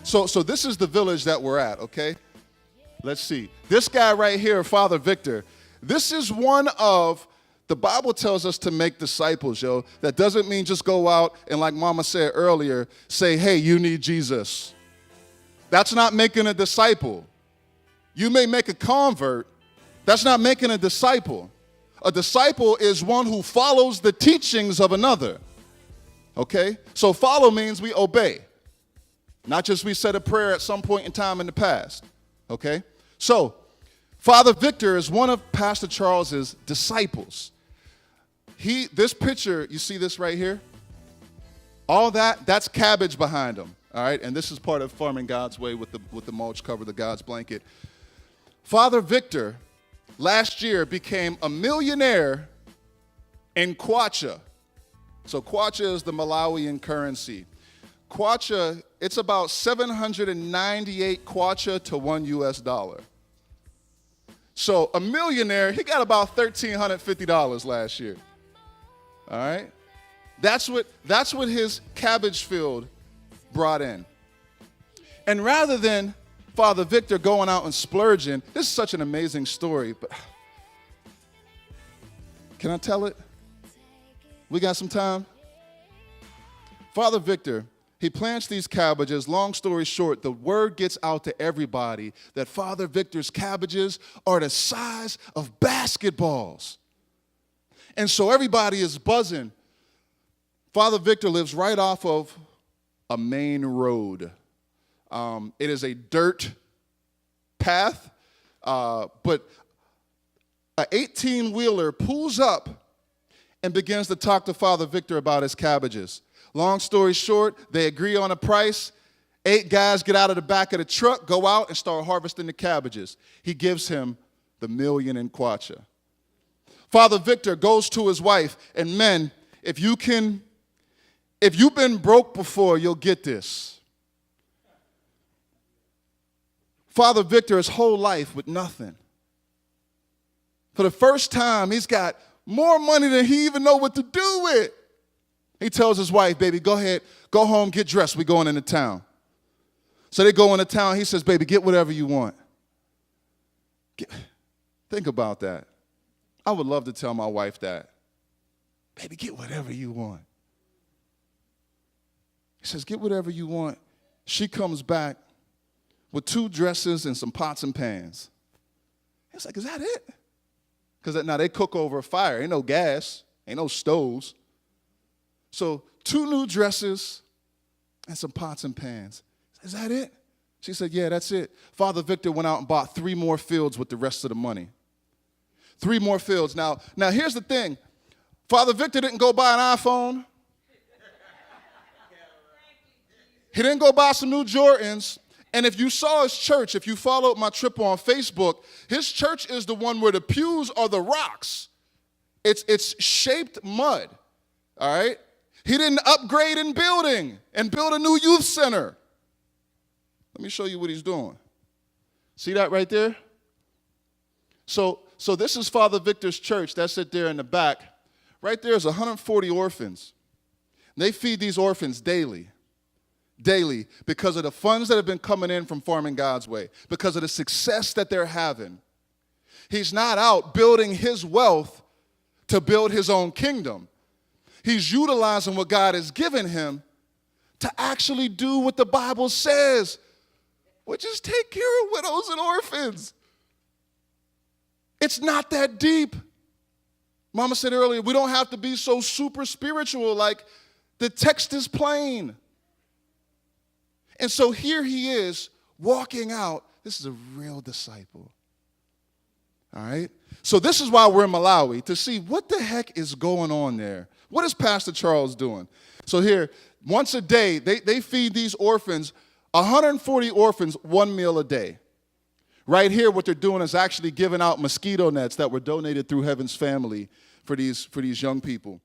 So this is the village that we're at, okay? Let's see. This guy right here, Father Victor, this is one of, the Bible tells us to make disciples, yo. That doesn't mean just go out and, like Mama said earlier, say, hey, you need Jesus. That's not making a disciple. You may make a convert. That's not making a disciple. A disciple is one who follows the teachings of another. Okay? So follow means we obey. Not just we said a prayer at some point in time in the past. Okay? So, Father Victor is one of Pastor Charles's disciples. This picture, you see this right here? All that's cabbage behind him. All right? And this is part of Farming God's Way with the mulch cover, the God's blanket. Father Victor last year became a millionaire in kwacha. So kwacha is the Malawian currency. Kwacha, it's about 798 kwacha to $1 US. So a millionaire, he got about $1,350 last year. All right? That's what his cabbage field brought in. And rather than Father Victor going out and splurging, this is such an amazing story, but can I tell it? We got some time? Father Victor, he plants these cabbages. Long story short, the word gets out to everybody that Father Victor's cabbages are the size of basketballs. And so everybody is buzzing. Father Victor lives right off of a main road. It is a dirt path, but an 18-wheeler pulls up and begins to talk to Father Victor about his cabbages. Long story short, they agree on a price. 8 guys get out of the back of the truck, go out, and start harvesting the cabbages. He gives him the $1 million in kwacha. Father Victor goes to his wife, and men, if you've been broke before, you'll get this. Father Victor, his whole life with nothing. For the first time, he's got more money than he even know what to do with. He tells his wife, baby, go ahead, go home, get dressed. We're going into town. So they go into town. He says, baby, get whatever you want. Think about that. I would love to tell my wife that. Baby, get whatever you want. He says, get whatever you want. She comes back with 2 dresses and some pots and pans. He's like, is that it? Because now they cook over a fire. Ain't no gas. Ain't no stoves. So 2 new dresses and some pots and pans. Is that it? She said, yeah, that's it. Father Victor went out and bought 3 more fields with the rest of the money. 3 more fields. Now here's the thing. Father Victor didn't go buy an iPhone. He didn't go buy some new Jordans. And if you saw his church, if you followed my trip on Facebook, his church is the one where the pews are the rocks. It's shaped mud, all right? He didn't upgrade in building and build a new youth center. Let me show you what he's doing. See that right there? So this is Father Victor's church. That's it there in the back. Right there is 140 orphans. They feed these orphans daily, because of the funds that have been coming in from Farming God's Way, because of the success that they're having. He's not out building his wealth to build his own kingdom. He's utilizing what God has given him to actually do what the Bible says, which is take care of widows and orphans. It's not that deep. Mama said earlier, we don't have to be so super spiritual, like the text is plain. And so here he is walking out. This is a real disciple. All right? So this is why we're in Malawi, to see what the heck is going on there. What is Pastor Charles doing? So here, once a day, they feed these orphans, 140 orphans, 1 meal a day. Right here, what they're doing is actually giving out mosquito nets that were donated through Heaven's Family for these young people.